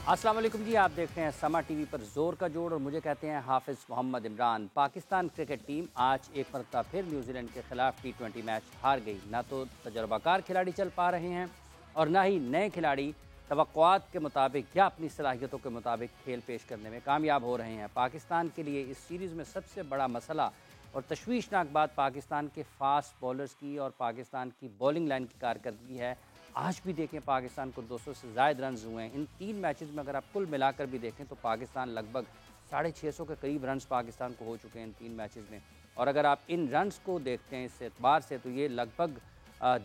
अस्सलाम वालेकुम जी, आप देख रहे हैं समा टीवी पर जोर का जोड़ और मुझे कहते हैं हाफिज़ मोहम्मद इमरान। पाकिस्तान क्रिकेट टीम आज एक मरतबा फिर न्यूजीलैंड के खिलाफ T20 मैच हार गई। ना तो तजर्बाकार खिलाड़ी चल पा रहे हैं और ना ही नए खिलाड़ी तवक्कुआत के मुताबिक या अपनी सलाहियतों के मुताबिक खेल पेश करने में कामयाब हो रहे हैं। पाकिस्तान के लिए इस सीरीज़ में सबसे बड़ा मसला और तशवीशनाक बात पाकिस्तान के फास्ट बॉलर्स की और पाकिस्तान की बॉलिंग लाइन की कारकर्दगी है। आज भी देखें पाकिस्तान को 200 से ज़ायद रन हुए हैं इन 3 मैचेस में। अगर आप कुल मिलाकर भी देखें तो पाकिस्तान लगभग 650 के करीब रन्स पाकिस्तान को हो चुके हैं इन 3 मैचेस में। और अगर आप इन रन्स को देखते हैं इस एतबार से तो ये लगभग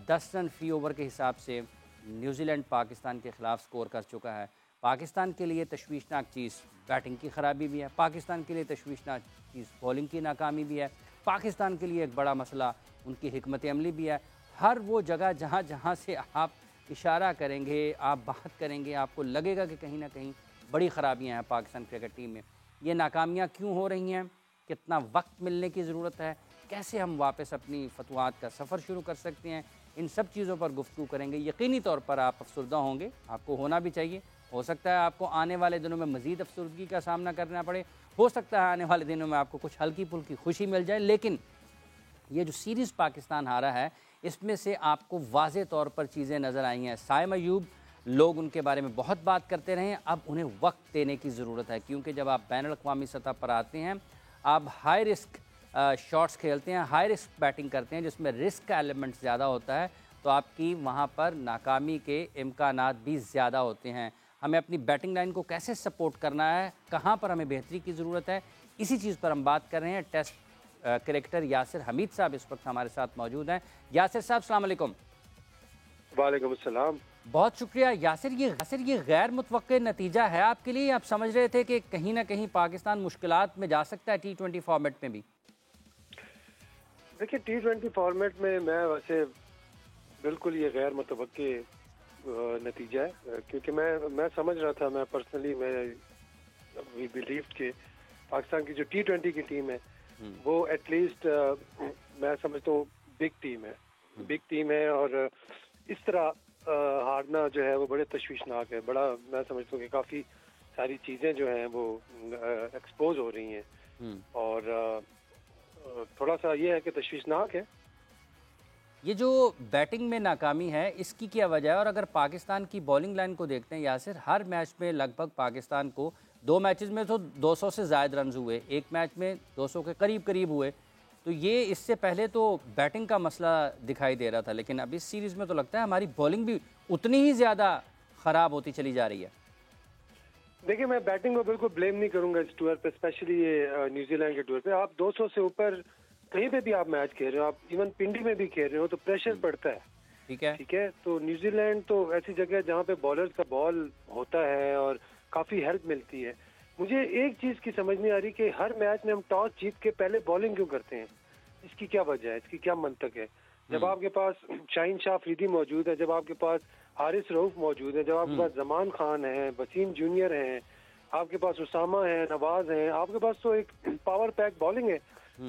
10 रन फ़ी ओवर के हिसाब से न्यूजीलैंड पाकिस्तान के ख़िलाफ़ स्कोर कर चुका है। पाकिस्तान के लिए तशवीशनाक चीज़ बैटिंग की ख़राबी भी है, पाकिस्तान के लिए तशवीशनाक चीज़ बॉलिंग की नाकामी भी है, पाकिस्तान के लिए एक बड़ा मसला उनकी हिकमत अमली भी है। हर वो जगह जहाँ जहाँ से आप इशारा करेंगे, आप बात करेंगे, आपको लगेगा कि कहीं ना कहीं बड़ी ख़राबियाँ हैं पाकिस्तान क्रिकेट टीम में। ये नाकामियाँ क्यों हो रही हैं, कितना वक्त मिलने की ज़रूरत है, कैसे हम वापस अपनी फतवात का सफ़र शुरू कर सकते हैं, इन सब चीज़ों पर गुफ्तगू करेंगे। यकीनी तौर पर आप अफसरदा होंगे, आपको होना भी चाहिए। हो सकता है आपको आने वाले दिनों में मज़ीद अफसरदगी का सामना करना पड़े, हो सकता है आने वाले दिनों में आपको कुछ हल्की फुल्की खुशी मिल जाए। लेकिन ये जो सीरीज़ पाकिस्तान हारा है इसमें से आपको वाज़े तौर पर चीज़ें नज़र आई हैं। साइम अयूब, लोग उनके बारे में बहुत बात करते रहे हैं, अब उन्हें वक्त देने की ज़रूरत है क्योंकि जब आप बैनुल अक़वामी सतह पर आते हैं, आप हाई रिस्क शॉट्स खेलते हैं, हाई रिस्क बैटिंग करते हैं जिसमें रिस्क का एलिमेंट ज़्यादा होता है, तो आपकी वहाँ पर नाकामी के इम्कानात भी ज़्यादा होते हैं। हमें अपनी बैटिंग लाइन को कैसे सपोर्ट करना है, कहाँ पर हमें बेहतरी की ज़रूरत है, इसी चीज़ पर हम बात कर रहे हैं। टेस्ट क्रिकेटर यासिर हमीद साहब इस वक्त हमारे साथ मौजूद हैं। यासिर साहब अस्सलाम वालेकुम। वालेकुम अस्सलाम। बहुत शुक्रिया यासिर। ये गैर मुतवक्के नतीजा है आपके लिए, आप समझ रहे थे कि कहीं ना कहीं पाकिस्तान मुश्किलात में जा सकता है T20 फॉर्मेट में भी? देखिए, T20 फॉर्मेट में मैं वैसे बिल्कुल ये गैर मुतवक्के नतीजा है, क्योंकि मैं समझ रहा था, मैं पर्सनली वी बिलीव कि पाकिस्तान की जो T20 की टीम है वो एटलीस्ट मैं समझता हूँ बिग टीम है और इस तरह हारना जो है वो बड़े तशवीशनाक है। बड़ा मैं समझता हूँ कि काफ़ी सारी चीज़ें जो हैं वो एक्सपोज हो रही हैं और थोड़ा सा ये है कि तशवीशनाक है। ये जो बैटिंग में नाकामी है इसकी क्या वजह है? और अगर पाकिस्तान की बॉलिंग लाइन को देखते हैं यासिर, हर मैच में लगभग पाकिस्तान को 2 मैचेस में तो 200 से ज़ायद रन हुए, एक मैच में 200 के करीब करीब हुए। तो ये इससे पहले तो बैटिंग का मसला दिखाई दे रहा था, लेकिन अब इस सीरीज़ में तो लगता है हमारी बॉलिंग भी उतनी ही ज़्यादा ख़राब होती चली जा रही है। देखिए, मैं बैटिंग को बिल्कुल ब्लेम नहीं करूंगा इस टूर पे, स्पेशली ये न्यूजीलैंड के टूर पे। आप 200 से ऊपर कहीं पे भी आप मैच खेल रहे हो, आप इवन पिंडी में भी खेल रहे हो, तो प्रेशर पड़ता है। ठीक है। तो न्यूजीलैंड तो ऐसी जगह है जहाँ पे बॉलर्स का बॉल होता है और काफ़ी हेल्प मिलती है। मुझे एक चीज़ की समझ नहीं आ रही कि हर मैच में हम टॉस जीत के पहले बॉलिंग क्यों करते हैं। इसकी क्या वजह है, इसकी क्या मंतक है? जब आपके पास शाहीन शाह अफरीदी मौजूद है, जब आपके पास हारिस रऊफ मौजूद है, जब आपके पास जमान खान है, वसीम जूनियर हैं, आपके पास उसामा है, नवाज हैं, आपके पास तो एक पावर पैक बॉलिंग है।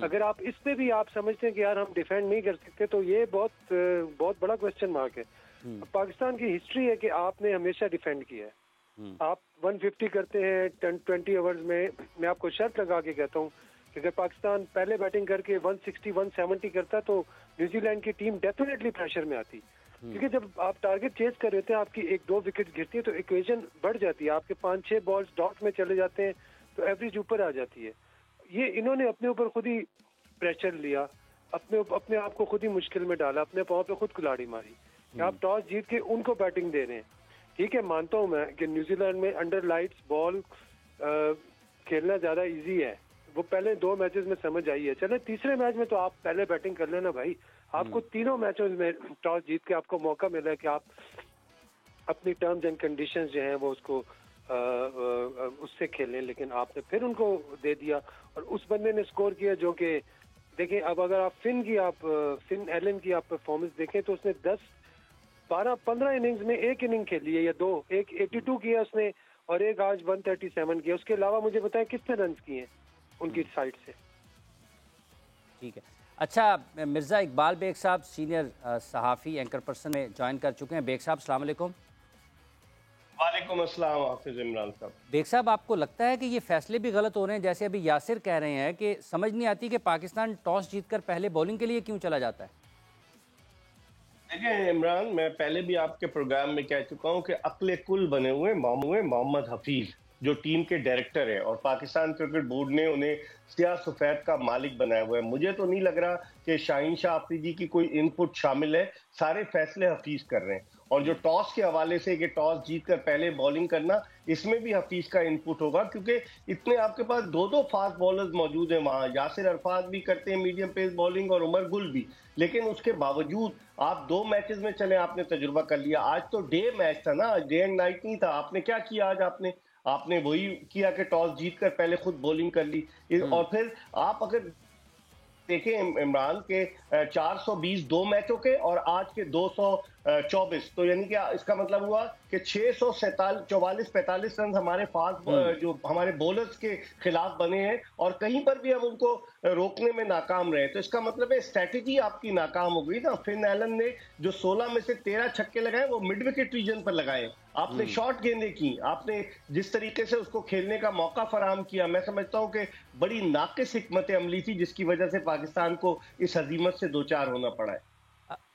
अगर आप इस पे भी आप समझते हैं कि यार हम डिफेंड नहीं कर सकते, तो ये बहुत बड़ा क्वेश्चन मार्क है। पाकिस्तान की हिस्ट्री है कि आपने हमेशा डिफेंड किया है। आप 150 करते हैं 20 ओवर्स में। मैं आपको शर्त लगा के कहता हूँ कि अगर पाकिस्तान पहले बैटिंग करके 160 170 करता तो न्यूजीलैंड की टीम डेफिनेटली प्रेशर में आती, क्योंकि जब आप टारगेट चेज कर रहे थे, आपकी 1-2 विकेट गिरती है तो इक्वेशन बढ़ जाती है, आपके 5-6 बॉल्स डॉट में चले जाते हैं तो एवरेज ऊपर आ जाती है। ये इन्होंने अपने ऊपर खुद ही प्रेशर लिया, अपने आप को खुद ही मुश्किल में डाला, अपने पाँव पे खुद कुल्हाड़ी मारी। आप टॉस जीत के उनको बैटिंग दे रहे हैं। ठीक है, मानता हूँ मैं कि न्यूजीलैंड में अंडर लाइट्स बॉल खेलना ज़्यादा इजी है, वो पहले 2 मैचेस में समझ आई है। चले तीसरे मैच में तो आप पहले बैटिंग कर लेना भाई। आपको तीनों मैचों में टॉस जीत के आपको मौका मिला है कि आप अपनी टर्म्स एंड कंडीशंस जो हैं वो उसको उससे खेलें, लेकिन आपने फिर उनको दे दिया और उस बंदे ने स्कोर किया जो कि देखें। अब अगर आप फिन एलन की आप परफॉर्मेंस देखें तो उसने 10-12-15 इनिंग्स में एक इनिंग खेली है या 2, एक 82 किया उसने और एक आज 137 किया। उसके अलावा मुझे बताएं कितने रन किए हैं उनकी साइड से। ठीक है, अच्छा मिर्ज़ा इकबाल बेग साहब सीनियर सहाफ़ी एंकर पर्सन में ज्वाइन कर चुके हैं। बेग साहब अस्सलाम वालेकुम। वालेकुम अस्सलाम हाफिज इमरान साहब। बेग साहब, आपको लगता है कि ये फैसले भी गलत हो रहे हैं? जैसे अभी यासिर कह रहे हैं कि समझ नहीं आती कि पाकिस्तान टॉस जीतकर पहले बॉलिंग के लिए क्यों चला जाता है। देखिए इमरान, मैं पहले भी आपके प्रोग्राम में कह चुका हूं कि अक्ले कुल बने हुए मोहम्मद हफीज जो टीम के डायरेक्टर है, और पाकिस्तान क्रिकेट बोर्ड ने उन्हें सियाह सफेद का मालिक बनाया हुआ है। मुझे तो नहीं लग रहा कि शाहीन शाह अफरीदी की कोई इनपुट शामिल है, सारे फैसले हफीज कर रहे हैं। और जो टॉस के हवाले से कि टॉस जीतकर पहले बॉलिंग करना, इसमें भी हफीज का इनपुट होगा, क्योंकि इतने आपके पास दो दो फास्ट बॉलर्स मौजूद हैं वहां। यासिर अरफात भी करते हैं मीडियम पेस बॉलिंग और उमर गुल भी, लेकिन उसके बावजूद आप 2 मैचेस में चले, आपने तजुर्बा कर लिया। आज तो डे मैच था ना, डे एंड नाइट नहीं था। आपने क्या किया आज? आपने आपने वही किया कि टॉस जीतकर पहले खुद बॉलिंग कर ली। और फिर आप अगर देखें इमरान के 420 2 मैचों के और आज के 224, तो यानी क्या इसका मतलब हुआ कि 644-45 रन हमारे फास्ट जो हमारे बॉलर्स के खिलाफ बने हैं, और कहीं पर भी हम उनको रोकने में नाकाम रहे। तो इसका मतलब है स्ट्रैटेजी आपकी नाकाम हो गई ना। फिन एलन ने जो 16 में से 13 छक्के लगाए वो मिड विकेट रीजन पर लगाए। आपने शॉर्ट गेंदें की, आपने जिस तरीके से उसको खेलने का मौका फराहम किया, मैं समझता हूं कि बड़ी नाकिस हिकमत अमली थी, जिसकी वजह से पाकिस्तान को इस हजीमत से दो चार होना पड़ा है।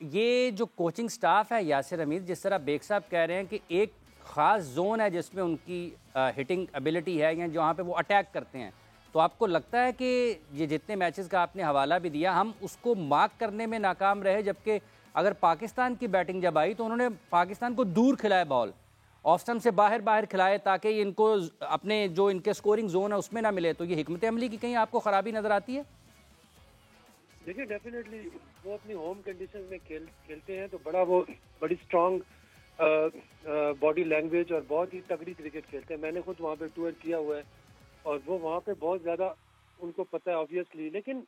ये जो कोचिंग स्टाफ है यासिर अमीर, जिस तरह बेग साहब कह रहे हैं कि एक ख़ास जोन है जिसमें उनकी हिटिंग एबिलिटी है या जहाँ पे वो अटैक करते हैं, तो आपको लगता है कि ये जितने मैचेस का आपने हवाला भी दिया, हम उसको मार्क करने में नाकाम रहे? जबकि अगर पाकिस्तान की बैटिंग जब आई तो उन्होंने पाकिस्तान को दूर खिलाया बॉल, ऑफ स्टंप से बाहर बाहर खिलाए, ताकि इनको अपने जो इनके स्कोरिंग जोन है उसमें ना मिले। तो ये हिकमत अमली की कहीं आपको ख़राबी नज़र आती है? देखिए डेफिनेटली वो अपनी होम कंडीशंस में खेलते हैं तो बड़ी स्ट्रांग बॉडी लैंग्वेज और बहुत ही तगड़ी क्रिकेट खेलते हैं। मैंने खुद वहाँ पे टूर किया हुआ है और वो वहाँ पे बहुत ज़्यादा उनको पता है ऑब्वियसली। लेकिन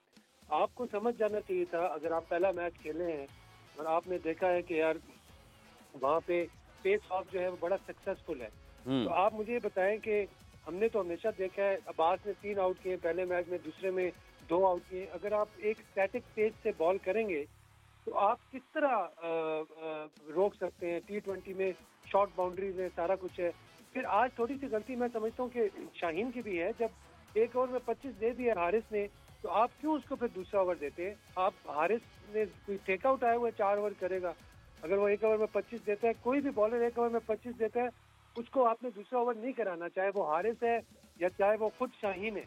आपको समझ जाना चाहिए था, अगर आप पहला मैच खेले हैं और आपने देखा है कि यार वहाँ पे फेस ऑफ जो है वो बड़ा सक्सेसफुल है, तो आप मुझे बताएं कि हमने तो हमेशा देखा है अब्बास ने 3 आउट किए पहले मैच में, दूसरे में 2 आउट किए। अगर आप एक स्टैटिक पेज से बॉल करेंगे तो आप किस तरह रोक सकते हैं? T20 में शॉर्ट बाउंड्रीज है, सारा कुछ है। फिर आज थोड़ी सी गलती मैं समझता हूँ कि शाहीन की भी है, जब एक ओवर में 25 दे दिया हारिस ने, तो आप क्यों उसको फिर दूसरा ओवर देते हैं? आप हारिस ने कोई टेकआउट आया हुआ है, 4 ओवर करेगा। अगर वो एक ओवर में 25 देता है, कोई भी बॉलर एक ओवर में 25 देता है, उसको आपने दूसरा ओवर नहीं कराना, चाहे वो हारिस है या चाहे वो खुद शाहीन है।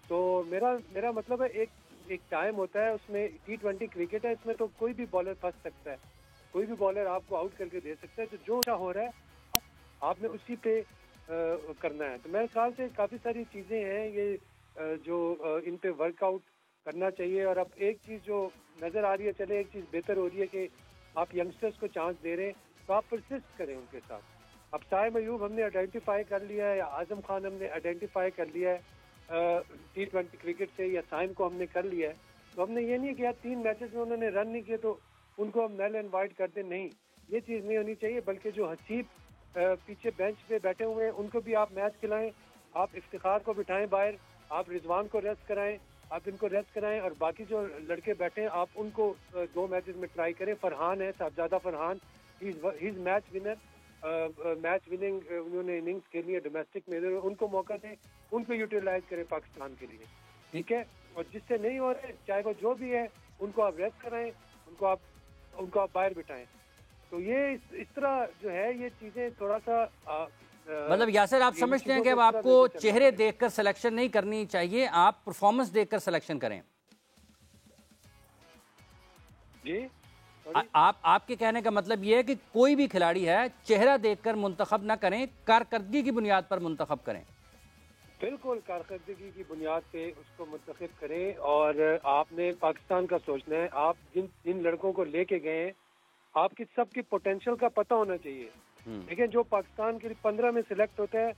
तो मेरा मतलब है एक टाइम होता है उसमें। T20 क्रिकेट है, इसमें तो कोई भी बॉलर फंस सकता है, कोई भी बॉलर आपको आउट करके दे सकता है। तो जो अच्छा हो रहा है आपने उसी पे करना है। तो मेरे ख्याल से काफ़ी सारी चीज़ें हैं ये जो इन पे वर्कआउट करना चाहिए। और अब एक चीज़ जो नज़र आ रही है, चले एक चीज़ बेहतर हो रही है कि आप यंगस्टर्स को चांस दे रहे हैं, तो आप परसिस्ट करें उनके साथ। अब साइम अयूब हमने आइडेंटिफाई कर लिया है, या आजम खान हमने आइडेंटिफाई कर लिया है T20 क्रिकेट से, या साइम को हमने कर लिया है, तो हमने ये नहीं किया 3 मैचेस में उन्होंने रन नहीं किए तो उनको हम नल एंड वाइड कर दें। नहीं, ये चीज़ नहीं होनी चाहिए। बल्कि जो हसीब पीछे बेंच पे बैठे हुए हैं उनको भी आप मैच खिलाएं, आप इफ्तिखार को बिठाएं बाहर, आप रिजवान को रेस्ट कराएं, आप इनको रेस्ट कराएं, और बाकी जो लड़के बैठे हैं आप उनको 2 मैचेस में ट्राई करें। फरहान है, Sahibzada Farhan, he is match winner, match winning उन्होंने इनिंग्स खेली है डोमेस्टिक में, उनको मौका दें, उनको यूटिलाइज करें पाकिस्तान के लिए, ठीक है। और जिससे नहीं हो रहे, चाहे वो जो भी है, उनको आप रेस्ट कराएं, उनको आप बाहर बिठाएं। तो ये इस तरह जो है ये चीज़ें थोड़ा सा मतलब यासिर, आप समझते हैं कि अब आपको चेहरे देखकर सिलेक्शन नहीं करनी चाहिए, आप परफॉर्मेंस देखकर सिलेक्शन करें? जी, आपके कहने का मतलब ये है कि कोई भी खिलाड़ी है, चेहरा देखकर मुंतखब ना करें, कारकर्दगी की बुनियाद पर मुंतखब करें। बिल्कुल, कारकर्दगी की बुनियाद पे उसको मुंतखब करें। और आपने पाकिस्तान का सोचना है, आप जिन लड़कों को लेके गए हैं, आपकी सबकी पोटेंशियल का पता होना चाहिए। लेकिन जो पाकिस्तान के लिए 15 में सिलेक्ट होता है,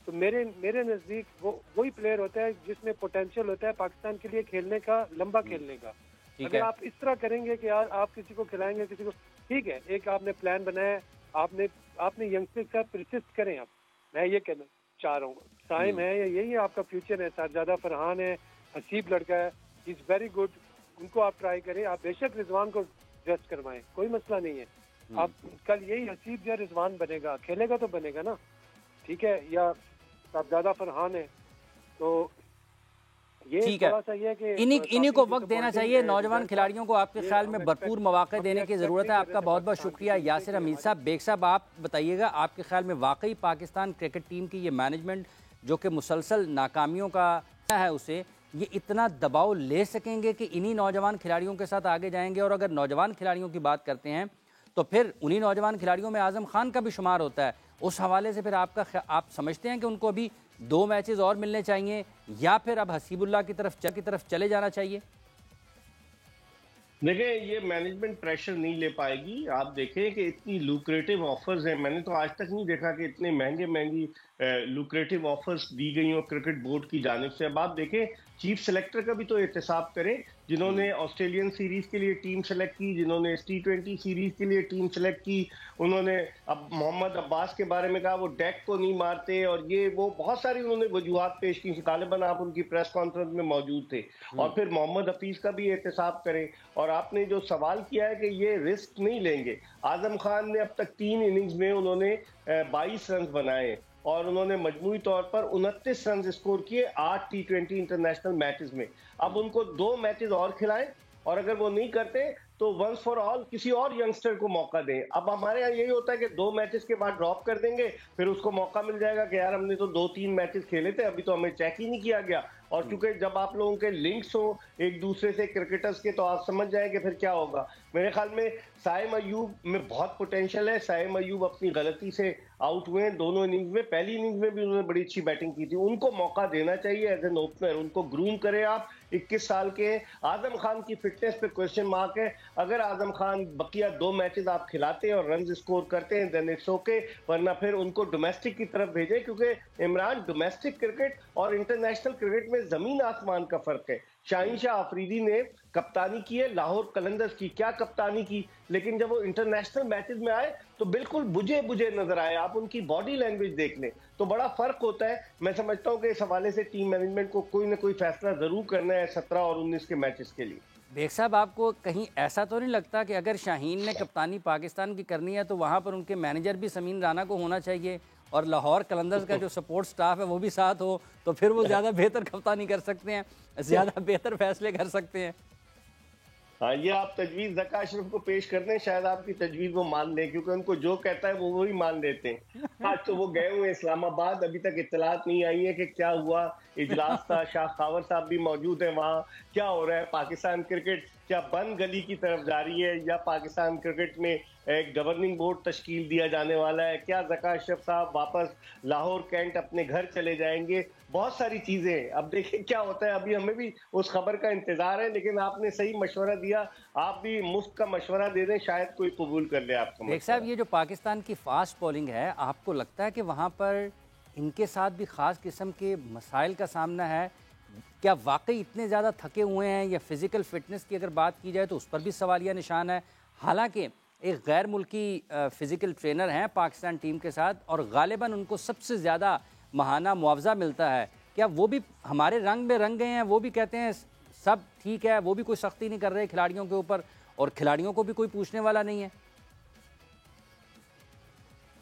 तो मेरे नज़दीक वही प्लेयर होता है जिसमें पोटेंशियल होता है पाकिस्तान के लिए खेलने का, लंबा खेलने का। अगर आप इस तरह करेंगे कि यार आप किसी को खिलाएंगे, किसी को, ठीक है, एक आपने प्लान बनाया, आपने यंगस्टर के साथ परसिस्ट करें। आप, मैं ये कहना चाह रहा हूँ, साइम है या यही आपका फ्यूचर है, साहबजादा फरहान है, हसीब लड़का है, इज वेरी गुड, उनको आप ट्राई करें। आप बेशक रिजवान को रेस्ट करवाएं, कोई मसला नहीं है, अब कल यही हसीब या रिजवान बनेगा, खेलेगा तो बनेगा ना, ठीक है, या साहबजादा फरहान है, तो ये ठीक है। थोड़ा सा ये है कि इन्हीं को वक्त देना चाहिए। नौजवान खिलाड़ियों को आपके ख्याल में भरपूर मौके देने की ज़रूरत है। आपका बहुत बहुत शुक्रिया यासिर हमीद साहब। बेग साहब, आप बताइएगा, आपके ख्याल में वाकई पाकिस्तान क्रिकेट टीम की ये मैनेजमेंट जो कि मुसलसल नाकामियों का है, उसे ये इतना दबाव ले सकेंगे कि इन्हीं नौजवान खिलाड़ियों के साथ आगे जाएंगे? और अगर नौजवान खिलाड़ियों की बात करते हैं तो फिर उन्हीं नौजवान खिलाड़ियों में आजम खान का भी शुमार होता है। उस हवाले से फिर आप समझते हैं कि उनको अभी 2 मैचेस और मिलने चाहिए या फिर अब हसीबुल्लाह की तरफ चले जाना चाहिए? देखिए, ये मैनेजमेंट प्रेशर नहीं ले पाएगी। आप देखें कि इतनी लुक्रेटिव ऑफर्स हैं, मैंने तो आज तक नहीं देखा कि इतने महंगी लुक्रेटिव ऑफर्स दी गई हो क्रिकेट बोर्ड की जानिब से। अब आप देखें, चीफ सेलेक्टर का भी तो एहतसाब करें, जिन्होंने ऑस्ट्रेलियन सीरीज के लिए टीम सेलेक्ट की, जिन्होंने T20 सीरीज के लिए टीम सेलेक्ट की, उन्होंने अब मोहम्मद अब्बास के बारे में कहा वो डेक को नहीं मारते, और ये वो बहुत सारी उन्होंने वजूहात पेश की। गालिबन आप उनकी प्रेस कॉन्फ्रेंस में मौजूद थे। और फिर मोहम्मद हफीज का भी एहतसाब करें। और आपने जो सवाल किया है कि ये रिस्क नहीं लेंगे, आजम खान ने अब तक 3 इनिंग्स में उन्होंने 22 रन बनाए और उन्होंने मजमूई तौर पर 29 रन स्कोर किए 8 T20 इंटरनेशनल मैचेस में। अब उनको 2 मैचेस और खिलाएं, और अगर वो नहीं करते तो वंस फॉर ऑल किसी और यंगस्टर को मौका दें। अब हमारे यहाँ यही होता है कि 2 मैचेस के बाद ड्रॉप कर देंगे, फिर उसको मौका मिल जाएगा कि यार हमने तो 2-3 मैचेस खेले थे, अभी तो हमें चेक ही नहीं किया गया। और क्योंकि जब आप लोगों के लिंक्स हो एक दूसरे से क्रिकेटर्स के, तो आप समझ जाएंगे फिर क्या होगा। मेरे ख्याल में साइम अयूब में बहुत पोटेंशियल है। साइम अयूब अपनी गलती से आउट हुए दोनों इनिंग्स में। पहली इनिंग्स में भी उन्होंने बड़ी अच्छी बैटिंग की थी, उनको मौका देना चाहिए एज एन ओपनर। उनको ग्रूम करें आप, 21 साल के। आजम खान की फिटनेस पे क्वेश्चन मार्क है। अगर आजम खान बकिया 2 मैचेस आप खिलाते हैं और रन स्कोर करते हैं देन इट्स ओके, वरना फिर उनको डोमेस्टिक की तरफ भेजें, क्योंकि इमरान, डोमेस्टिक क्रिकेट और इंटरनेशनल क्रिकेट में जमीन आसमान का फर्क है। शाहीन शाह अफरीदी ने कप्तानी की है लाहौर कलंदर्स की, क्या कप्तानी की, लेकिन जब वो इंटरनेशनल मैचेस में आए तो बिल्कुल बुझे बुझे नजर आए। आप उनकी बॉडी लैंग्वेज देख लें तो बड़ा फर्क होता है। मैं समझता हूं कि इस हवाले से टीम मैनेजमेंट को कोई ना कोई फैसला जरूर करना है 17 और 19 के मैचेस के लिए। बेग साहब, आपको कहीं ऐसा तो नहीं लगता कि अगर शाहीन ने कप्तानी पाकिस्तान की करनी है तो वहाँ पर उनके मैनेजर भी समीन राना को होना चाहिए, और लाहौर कलंदर्स का जो सपोर्ट स्टाफ है वो भी साथ हो, तो फिर वो ज़्यादा बेहतर कप्तानी कर सकते हैं, ज़्यादा बेहतर फैसले कर सकते हैं? हाँ, ये आप तजवीज़ ज़का अशरफ को पेश कर दें, शायद आपकी तजवीज़ वो मान लें, क्योंकि उनको जो कहता है वो वही मान लेते हैं। आज तो वो गए हुए इस्लामाबाद, अभी तक इत्तलात नहीं आई है कि क्या हुआ। इजलास था, शाह खावर साहब भी मौजूद हैं वहाँ। क्या हो रहा है, पाकिस्तान क्रिकेट क्या बंद गली की तरफ जा रही है, या पाकिस्तान क्रिकेट में एक गवर्निंग बोर्ड तश्कील दिया जाने वाला है? क्या ज़का अशरफ साहब वापस लाहौर कैंट अपने घर चले जाएंगे? बहुत सारी चीजें। अब देखिए क्या होता है, अभी हमें भी उस खबर का इंतजार है, लेकिन आपने सही मशवरा दिया, आप भी मुफ्त का मशवरा दे दें, शायद कोई कबूल कर ले आपका। एक साहब, ये जो पाकिस्तान की फास्ट बॉलिंग है, आपको लगता है कि वहाँ पर इनके साथ भी ख़ास किस्म के मसाइल का सामना है? क्या वाकई इतने ज़्यादा थके हुए हैं, या फिज़िकल फिटनेस की अगर बात की जाए तो उस पर भी सवालिया निशान है? हालांकि एक गैर मुल्की फ़िज़िकल ट्रेनर हैं पाकिस्तान टीम के साथ, और गालिबन उनको सबसे ज़्यादा महाना मुआवजा मिलता है। क्या वो भी हमारे रंग में रंग गए हैं? वो भी कहते हैं सब ठीक है, वो भी कोई सख्ती नहीं कर रहे खिलाड़ियों के ऊपर, और खिलाड़ियों को भी कोई पूछने वाला नहीं है?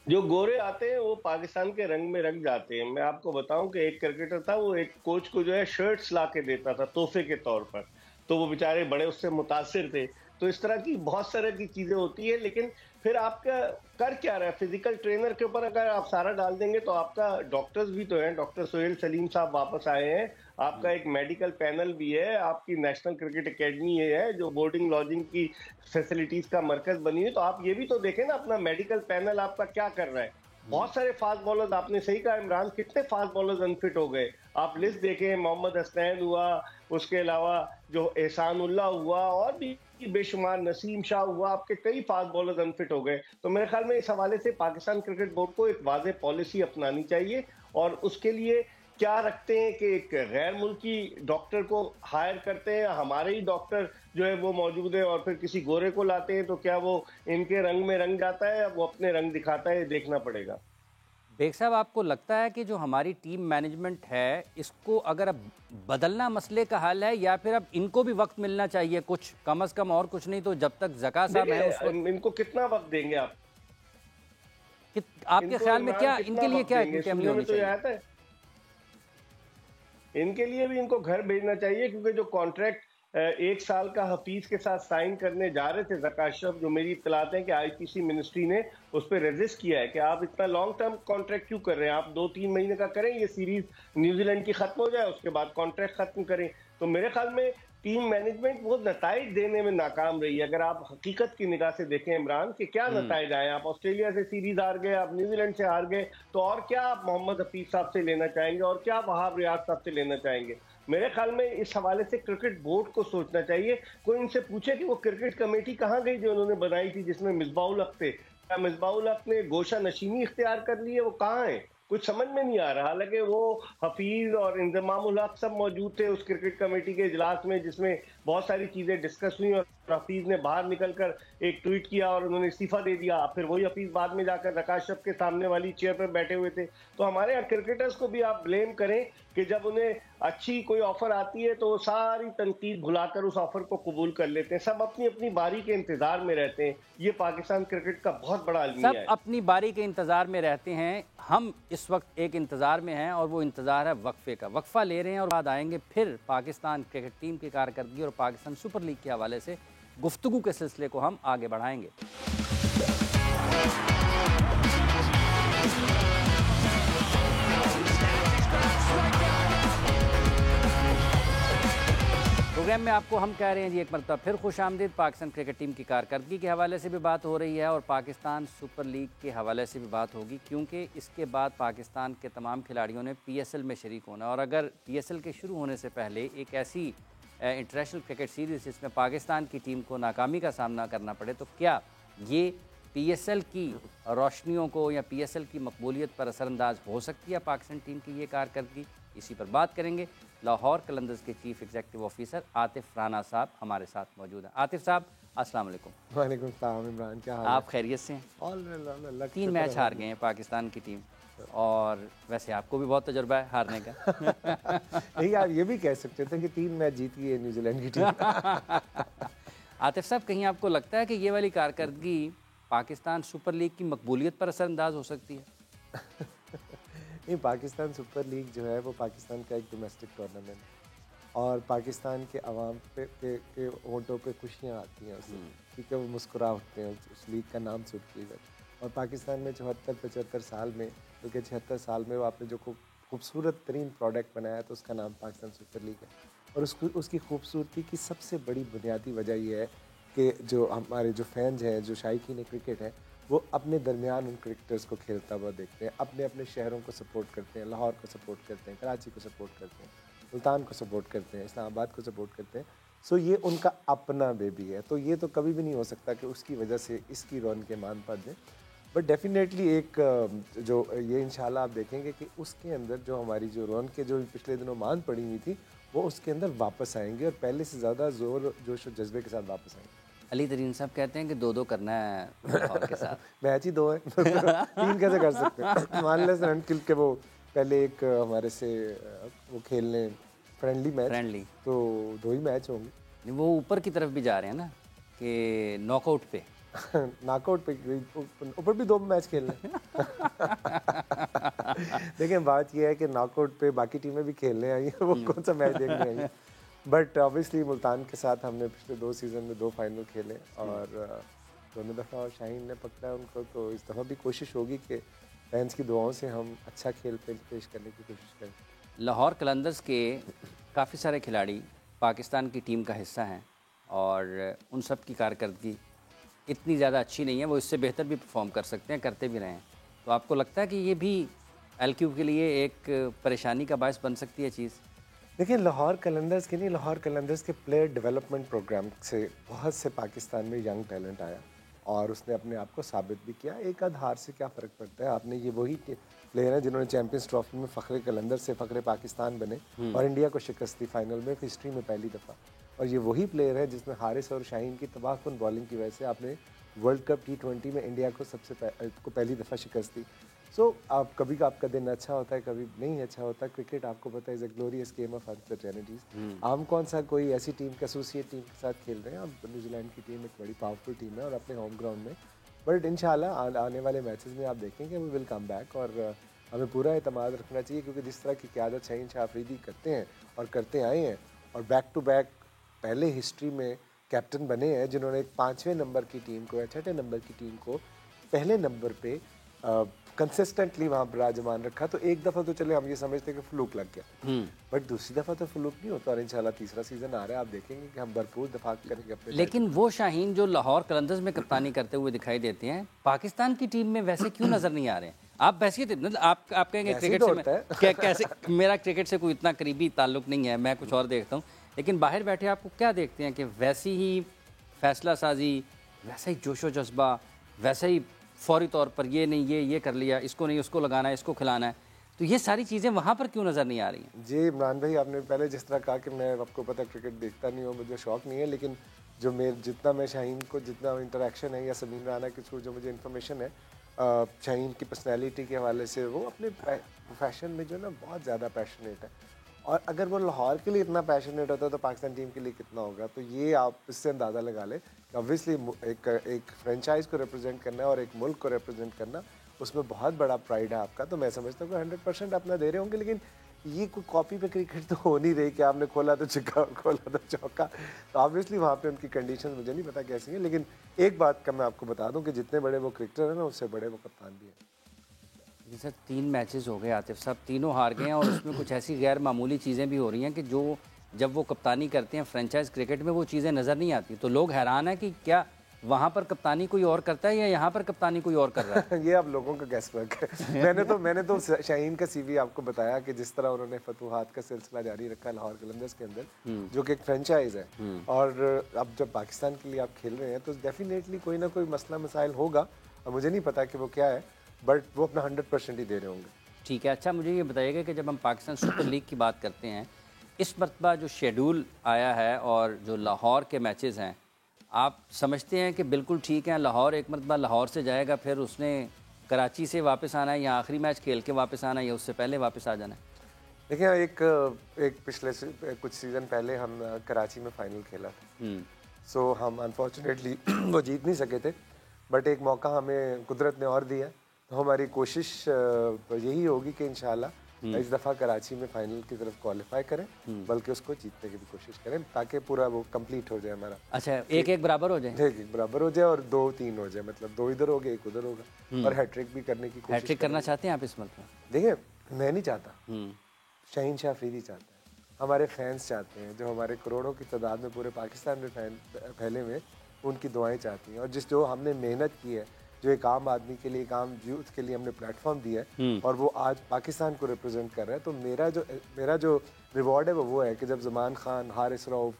जो गोरे आते हैं वो पाकिस्तान के रंग में रंग जाते हैं। मैं आपको बताऊं कि एक क्रिकेटर था, वो एक कोच को जो है शर्ट्स ला के देता था तोहफे के तौर पर, तो वो बेचारे बड़े उससे मुतासिर थे। तो इस तरह की बहुत सारे की चीजें होती है, लेकिन फिर आपका कर क्या रहा है, फिजिकल ट्रेनर के ऊपर अगर आप सारा डाल देंगे तो आपका डॉक्टर्स भी तो हैं, डॉक्टर सोहेल सलीम साहब वापस आए हैं, आपका एक मेडिकल पैनल भी है, आपकी नेशनल क्रिकेट एकेडमी है जो बोर्डिंग लॉजिंग की फैसिलिटीज का मरकज बनी है। तो आप ये भी तो देखें ना, अपना मेडिकल पैनल आपका क्या कर रहा है। बहुत सारे फास्ट बॉलर्स, आपने सही कहा इमरान, कितने फास्ट बॉलर्स अनफिट हो गए। आप लिस्ट देखें, मोहम्मद हसनैन हुआ, उसके अलावा जो एहसानुल्लाह हुआ, और भी बेशुमार, नसीम शाह हुआ, आपके कई फास्ट बॉलर्स अनफिट हो गए। तो मेरे ख्याल में इस हवाले से पाकिस्तान क्रिकेट बोर्ड को एक वाज़ेह पॉलिसी अपनानी चाहिए, और उसके लिए क्या रखते हैं कि एक गैर मुल्की डॉक्टर को हायर करते हैं, हमारे ही डॉक्टर जो है वो मौजूद है, और फिर किसी गोरे को लाते हैं, तो क्या वो इनके रंग में रंग जाता है, वो अपने रंग दिखाता है, देखना पड़ेगा। बेग साहब, आपको लगता है कि जो हमारी टीम मैनेजमेंट है इसको अगर अब बदलना मसले का हल है, या फिर अब इनको भी वक्त मिलना चाहिए कुछ, कम से कम और कुछ नहीं तो जब तक ज़का साहब हैं उस वक्त? इनको कितना वक्त देंगे आप? आपके ख्याल में क्या इनके लिए क्या कमी होनी तो चाहिए? इनके लिए भी इनको घर भेजना चाहिए, क्योंकि जो कॉन्ट्रैक्ट 1 साल का हफीज के साथ साइन करने जा रहे थे ज़का अशरफ, जो मेरी इत्तलात है कि आईपीसी मिनिस्ट्री ने उस पर रेजिस्ट किया है कि आप इतना लॉन्ग टर्म कॉन्ट्रैक्ट क्यों कर रहे हैं, आप 2-3 महीने का करें, ये सीरीज न्यूजीलैंड की खत्म हो जाए, उसके बाद कॉन्ट्रैक्ट खत्म करें। तो मेरे ख्याल में टीम मैनेजमेंट वो नताइज देने में नाकाम रही है। अगर आप हकीकत की निगाह से देखें इमरान कि क्या नताइज आए, आप ऑस्ट्रेलिया से सीरीज हार गए, आप न्यूजीलैंड से हार गए, तो और क्या आप मोहम्मद हफीज साहब से लेना चाहेंगे और क्या वहाब रियाज साहब से लेना चाहेंगे? मेरे ख्याल में इस हवाले से क्रिकेट बोर्ड को सोचना चाहिए। कोई इनसे पूछे कि वो क्रिकेट कमेटी कहाँ गई जो उन्होंने बनाई थी जिसमें मिसबाउल हक थे, क्या मिसबाउल हक ने गोशा नशीनी इख्तियार कर ली है? वो कहाँ है? कुछ समझ में नहीं आ रहा। हालांकि वो हफीज और इंजमामुल हक सब मौजूद थे उस क्रिकेट कमेटी के इजलास में, जिसमें बहुत सारी चीजें डिस्कस हुई और हफीज ने बाहर निकलकर एक ट्वीट किया और उन्होंने इस्तीफा दे दिया। फिर वही हफीज बाद में जाकर ज़का अशरफ के सामने वाली चेयर पर बैठे हुए थे। तो हमारे यहाँ क्रिकेटर्स को भी आप ब्लेम करें कि जब उन्हें अच्छी कोई ऑफर आती है तो वो सारी तनकीद भुलाकर उस ऑफर को कबूल कर लेते हैं। सब अपनी अपनी बारी के इंतजार में रहते हैं। ये पाकिस्तान क्रिकेट का बहुत बड़ा अलमिया है। सब अपनी बारी के इंतजार में रहते हैं। हम इस वक्त एक इंतजार में हैं और वो इंतजार है वक्फे का। वक्फा ले रहे हैं और बाद आएंगे फिर पाकिस्तान क्रिकेट टीम की कारकर्दगी और पाकिस्तान सुपर लीग के हवाले से गुफ्तगू के सिलसिले को हम आगे बढ़ाएंगे। प्रोग्राम में आपको हम कह रहे हैं जी एक मरतबा फिर खुश आमदीद। पाकिस्तान क्रिकेट टीम की कारकर्दगी के हवाले से भी बात हो रही है और पाकिस्तान सुपर लीग के हवाले से भी बात होगी, क्योंकि इसके बाद पाकिस्तान के तमाम खिलाड़ियों ने पीएसएल में शरीक होना। और अगर पीएसएल के शुरू होने से पहले एक ऐसी इंटरनेशनल क्रिकेट सीरीज़ जिसमें पाकिस्तान की टीम को नाकामी का सामना करना पड़े, तो क्या ये पीएसएल की रोशनियों को या पीएसएल की मकबूलियत पर असरअंदाज हो सकती है पाकिस्तान टीम की ये कारकर्दगी? इसी पर बात करेंगे। लाहौर कलंदर्स के chief executive officer Atif Rana साहब हमारे साथ मौजूद हैं। आतिफ साहब, अस्सलाम वालेकुम। वालेकुम सलाम इमरान, क्या हाल है? आप खैरियत से हैं? 3 मैच हार गए हैं पाकिस्तान की टीम, और वैसे आपको भी बहुत तजुर्बा है हारने का। नहीं यार, ये भी कह सकते थे कि 3 मैच जीती है न्यूजीलैंड की टीम। आतिफ साहब, कहीं आपको लगता है कि ये वाली कारकर्दगी पाकिस्तान सुपर लीग की मकबूलियत पर असरअंदाज हो सकती है? नहीं, पाकिस्तान सुपर लीग जो है वो पाकिस्तान का एक डोमेस्टिक टूर्नामेंट और पाकिस्तान के अवाम के वोटों पे खुशियाँ आती हैं उससे, क्योंकि वो मुस्कुरा उठते हैं उस लीग का नाम सुन के। और पाकिस्तान में 74-75 साल में, क्योंकि 76 साल में वो आपने जो खूबसूरत तरीन प्रोडक्ट बनाया तो उसका नाम पाकिस्तान सुपर लीग है। और उसकी खूबसूरती की सबसे बड़ी बुनियादी वजह यह है कि जो हमारे जो फैंस हैं, जो शायकीन क्रिकेट है, वो अपने दरमियान उन क्रिकेटर्स को खेलता हुआ देखते हैं, अपने अपने शहरों को सपोर्ट करते हैं, लाहौर को सपोर्ट करते हैं, कराची को सपोर्ट करते हैं, मुल्तान को सपोर्ट करते हैं, इस्लामाबाद को सपोर्ट करते हैं। सो ये उनका अपना बेबी है, तो ये तो कभी भी नहीं हो सकता कि उसकी वजह से इसकी रौनकें मान पड़ दें। बट डेफिनेटली एक जो ये इंशाल्लाह आप देखेंगे कि उसके अंदर जो हमारी जो रौनकें जो पिछले दिनों मान पड़ी हुई थी वो उसके अंदर वापस आएंगी और पहले से ज़्यादा ज़ोर जोश और जज्बे के साथ वापस आएंगे। अली तरीन साहब कहते हैं कि 2-2 करना है लाहौर के साथ। मैच ही 2 है। 3 कैसे कर सकते हैं? मान लें रन किल के वो पहले एक हमारे से वो खेलने फ्रेंडली तो 2 ही मैच होंगे। वो ऊपर की तरफ भी जा रहे हैं ना कि नॉकआउट पे। नॉकआउट पे ऊपर भी 2 मैच खेलने। देखिए, बात यह है कि नॉकआउट पे बाकी टीमें भी खेलने आई हैं, वो कौन सा मैच देखने आई हैं। बट ऑब्वियसली मुल्तान के साथ हमने पिछले 2 सीज़न में 2 फाइनल खेले और दोनों दफ़ा शाहीन ने पकड़ा उनको, तो इस दफ़ा भी कोशिश होगी कि फैंस की दुआओं से हम अच्छा खेल पेश करने की कोशिश करें। लाहौर कलंदर्स के काफ़ी सारे खिलाड़ी पाकिस्तान की टीम का हिस्सा हैं और उन सब की कारकर्दगी इतनी ज़्यादा अच्छी नहीं है, वो इससे बेहतर भी परफॉर्म कर सकते हैं, करते भी रहे हैं। तो आपको लगता है कि ये भी LQ के लिए एक परेशानी का बायस बन सकती है चीज़? देखिए, लाहौर कलंदर्स के नहीं, लाहौर कलंदर्स के प्लेयर डेवलपमेंट प्रोग्राम से बहुत से पाकिस्तान में यंग टैलेंट आया और उसने अपने आप को साबित भी किया। एक आध हार से क्या फ़र्क पड़ता है? आपने ये वही प्लेयर हैं जिन्होंने चैंपियंस ट्रॉफी में फ़ख्र कलंदर से फ़ख्र पाकिस्तान बने और इंडिया को शिकस्त दी फाइनल में हिस्ट्री में पहली दफ़ा। और ये वही प्लेयर है जिसने हारिस और शाहीन की तबाहकुन बॉलिंग की वजह से आपने वर्ल्ड कप T20 में इंडिया को पहली दफ़ा शिकस्त दी। सो आप कभी आपका दिन अच्छा होता है, कभी नहीं अच्छा होता। क्रिकेट आपको पता है is a glorious game of uncertainties. हम कौन सा कोई ऐसी टीम के एसोसिएट टीम के साथ खेल रहे हैं, अब न्यूजीलैंड की टीम एक बड़ी पावरफुल टीम है और अपने होम ग्राउंड में, बट इंशाल्लाह आने वाले मैचेस में आप देखेंगे वी विल कम बैक। और हमें पूरा एतमाद रखना चाहिए, क्योंकि जिस तरह की क़यादत शाहीन शाह अफरीदी करते हैं और करते आए हैं, और बैक टू बैक पहले हिस्ट्री में कैप्टन बने हैं जिन्होंने एक 5वें नंबर की टीम को या 6ठे नंबर की टीम को पहले नंबर पे कंसिस्टेंटली वहाँ विराजमान रखा, तो एक दफ़ा तो चले हम ये समझते हैं कि फ्लूक लग गया, बट दूसरी दफ़ा तो फ्लूक नहीं होता। और इंशाल्लाह तीसरा सीज़न आ रहा है, आप देखेंगे कि हम भरपूर दफा करेंगे अपने। लेकिन वो शाहीन जो लाहौर कलंदर्स में कप्तानी करते हुए दिखाई देते हैं, पाकिस्तान की टीम में वैसे क्यों नज़र नहीं आ रहे हैं? आप वैसे मतलब आप कहेंगे क्रिकेट से कैसे मेरा क्रिकेट से कोई इतना करीबी ताल्लुक नहीं है, मैं कुछ और देखता हूँ, लेकिन बाहर बैठे आपको क्या देखते हैं कि वैसी ही फैसला साजी, वैसा ही जोशो जज्बा, वैसा ही फौरी तौर पर ये नहीं ये कर लिया, इसको नहीं उसको लगाना है, इसको खिलाना है, तो ये सारी चीज़ें वहाँ पर क्यों नज़र नहीं आ रही हैं? जी इमरान भाई, आपने पहले जिस तरह कहा कि मैं आपको पता क्रिकेट देखता नहीं हूँ, मुझे शौक नहीं है, लेकिन जो जितना मैं शाहीन को जितना इंटरेक्शन है या समीम राना के थ्रू जो मुझे इन्फॉर्मेशन है शाहीन की पर्सनैलिटी के हवाले से, वो अपने प्रोफेशन में जो है ना बहुत ज़्यादा पैशनेट है। और अगर वो लाहौर के लिए इतना पैशनेट होता है तो पाकिस्तान टीम के लिए कितना होगा। तो ये आप इससे अंदाज़ा लगा लें कि ऑब्वियसली एक फ्रेंचाइज को रिप्रेजेंट करना और एक मुल्क को रिप्रेजेंट करना, उसमें बहुत बड़ा प्राइड है आपका। तो मैं समझता हूँ कि 100% अपना दे रहे होंगे, लेकिन ये कोई कॉपी पे क्रिकेट तो हो नहीं रही कि आपने खोला तो छक्का, खोला तो चौका। तो ऑब्वियसली वहाँ पे उनकी कंडीशन मुझे नहीं पता कैसी है, लेकिन एक बात का मैं आपको बता दूँ कि जितने बड़े वो क्रिकेटर हैं ना, उससे बड़े वो कप्तान भी हैं। सर 3 मैचेस हो गए आतिफ साहब, तीनों हार गए हैं, और उसमें कुछ ऐसी गैर मामूली चीज़ें भी हो रही हैं कि जो जब वो कप्तानी करते हैं फ्रेंचाइज क्रिकेट में वो चीज़ें नज़र नहीं आती। तो लोग हैरान हैं कि क्या वहाँ पर कप्तानी कोई और करता है या यहाँ पर कप्तानी कोई और कर रहा है? ये आप लोगों का गैस वर्क है। मैंने तो शाहीन का सीवी आपको बताया कि जिस तरह उन्होंने फतूहात का सिलसिला जारी रखा लाहौर कलंदर्स के अंदर, जो कि एक फ्रेंचाइज है, और अब जब पाकिस्तान के लिए आप खेल रहे हैं तो डेफिनेटली कोई ना कोई मसला मसाइल होगा, और मुझे नहीं पता कि वो क्या है, बट वो अपना 100% ही दे रहे होंगे। ठीक है, अच्छा मुझे ये बताइएगा कि जब हम पाकिस्तान सुपर लीग की बात करते हैं, इस मरतबा जो शेड्यूल आया है और जो लाहौर के मैचेस हैं, आप समझते हैं कि बिल्कुल ठीक है? लाहौर एक मरतबा लाहौर से जाएगा, फिर उसने कराची से वापस आना है या आखिरी मैच खेल के वापस आना है या उससे पहले वापस आ जाना है? देखिए एक पिछले कुछ सीज़न पहले हम कराची में फ़ाइनल खेला था, सो हम अनफॉर्चुनेटली वो जीत नहीं सके थे, बट एक मौका हमें कुदरत ने और दिया। तो हमारी कोशिश तो यही होगी कि इंशाल्लाह इस दफ़ा कराची में फ़ाइनल की तरफ क्वालिफाई करें, बल्कि उसको जीतने की भी कोशिश करें, ताकि पूरा वो कंप्लीट हो जाए हमारा। अच्छा, एक बराबर हो जाए, एक बराबर हो जाए और 2-3 हो जाए, मतलब 2 इधर हो गए 1 उधर होगा, और हैट्रिक भी करने की कोशिश। हैट्रिक करना चाहते हैं आप इस मरतबा? देखिए मैं नहीं चाहता, शाहीन शाह अफरीदी चाहता है, हमारे फैंस चाहते हैं, जो हमारे करोड़ों की तादाद में पूरे पाकिस्तान में फैले हुए, उनकी दुआएं चाहती हैं। और जो हमने मेहनत की है, जो एक आम आदमी के लिए, एक आम यूथ के लिए हमने प्लेटफॉर्म दिया है, और वो आज पाकिस्तान को रिप्रेजेंट कर रहा है, तो मेरा जो रिवॉर्ड है वो है कि जब ज़मान खान, हारिस रऊफ,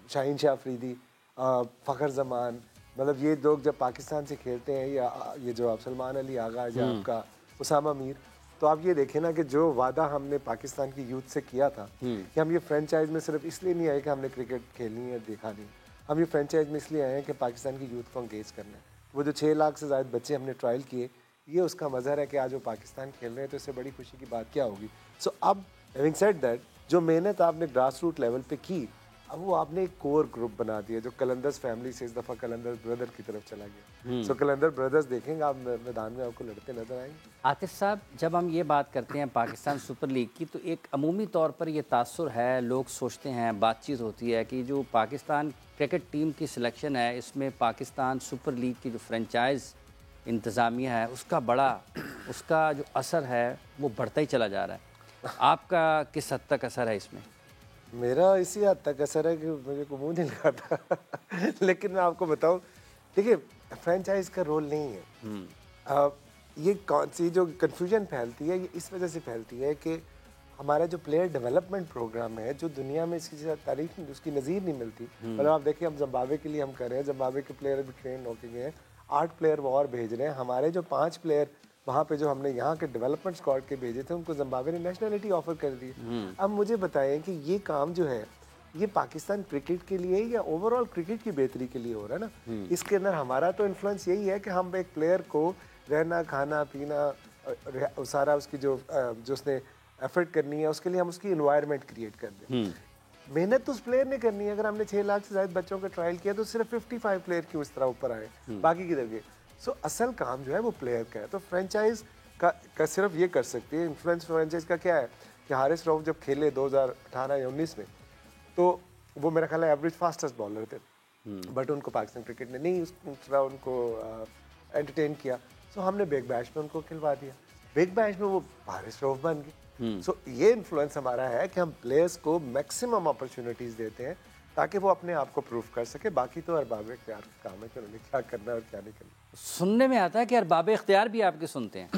शाहीन शाह अफरीदी, फ़खर ज़मान, मतलब ये लोग जब पाकिस्तान से खेलते हैं, या ये जो आप सलमान अली आगा या आपका उसामा मीर, तो आप ये देखें ना कि जो वादा हमने पाकिस्तान की यूथ से किया था कि हम ये फ्रेंचाइज में सिर्फ इसलिए नहीं आए कि हमने क्रिकेट खेलनी है देखा नहीं, हम ये फ्रेंचाइज में इसलिए आए हैं कि पाकिस्तान की यूथ को अंगेज करना है। वो जो 6 लाख से ज़्यादा बच्चे हमने ट्रायल किए, ये उसका मज़हर है कि आज वो पाकिस्तान खेल रहे हैं, तो इससे बड़ी खुशी की बात क्या होगी। सो अब हैविंग सेड दैट, जो मेहनत आपने ग्रास रूट लेवल पे की, अब वो आपने एक कोर ग्रुप बना दिया, जो कलंदर्स फैमिली से इस दफ़ा कलंदर ब्रदर की तरफ चला गया। सो कलंदर ब्रदर्स देखेंगे आप मैदान में, आपको लड़ते नजर आएंगे। आतिफ साहब, जब हम ये बात करते हैं पाकिस्तान सुपर लीग की, तो एक अमूमी तौर पर ये तासुर है, लोग सोचते हैं, बातचीत होती है कि जो पाकिस्तान क्रिकेट टीम की सिलेक्शन है, इसमें पाकिस्तान सुपर लीग की जो फ्रेंचाइज इंतज़ामिया है, उसका जो असर है वो बढ़ता ही चला जा रहा है। आपका किस हद तक असर है इसमें? मेरा इसी हद तक असर है कि मुझे को मुँह नहीं लगाता लेकिन मैं आपको बताऊं, देखिए फ्रेंचाइज का रोल नहीं है। ये कौन सी जो कन्फ्यूजन फैलती है, ये इस वजह से फैलती है कि हमारा जो प्लेयर डेवलपमेंट प्रोग्राम है, जो दुनिया में इसकी तारीफ नहीं, उसकी नज़ीर नहीं मिलती। मतलब आप देखिए, हम जिम्बाब्वे के लिए हम कर रहे हैं, जिम्बाब्वे के प्लेयर अभी ट्रेन होके गए हैं, 8 प्लेयर वो और भेज रहे हैं। हमारे जो 5 प्लेयर वहाँ पे जो हमने यहाँ के डेवलपमेंट स्क्वाड के भेजे थे, उनको जिम्बाब्वे ने नेशनलिटी ऑफर कर दी। अब मुझे बताएं कि ये काम जो है, ये पाकिस्तान क्रिकेट के लिए या ओवरऑल क्रिकेट की बेहतरी के लिए हो रहा है ना। इसके अंदर हमारा तो इन्फ्लुएंस यही है कि हम एक प्लेयर को रहना, खाना, पीना, सारा उसकी जो उसने एफर्ट करनी है, उसके लिए हम उसकी इन्वायरमेंट क्रिएट कर दें। मेहनत तो उस प्लेयर ने करनी है। अगर हमने 6 लाख से ज्यादा बच्चों का ट्रायल किया तो सिर्फ 55 प्लेयर क्यों इस तरह ऊपर आए, बाकी किधर गए? सो असल काम जो है वो प्लेयर का है। तो फ्रेंचाइज का सिर्फ ये कर सकती है। इन्फ्लुएंस फ्रेंचाइज का क्या है कि हारिस रऊफ जब खेले 2018 या 19 में, तो वो मेरा ख्याल है एवरेज फास्टेस्ट बॉलर थे, बट उनको पाकिस्तान क्रिकेट ने नहीं उस तरह उनको एंटरटेन किया। सो हमने बिग बैश में उनको खिलवा दिया, बिग बैश में वो हारिस रऊफ बन गए। सो ये इन्फ्लुएंस हमारा है कि हम प्लेयर्स को मैक्सिमम अपॉर्चुनिटीज देते हैं ताकि वो अपने आप को प्रूव कर सके। बाकी तो अरबाब इख्तियार का काम है कि उन्होंने क्या करना है और क्या नहीं करना। सुनने में आता है कि अरबाब इख्तियार भी आपके सुनते हैं।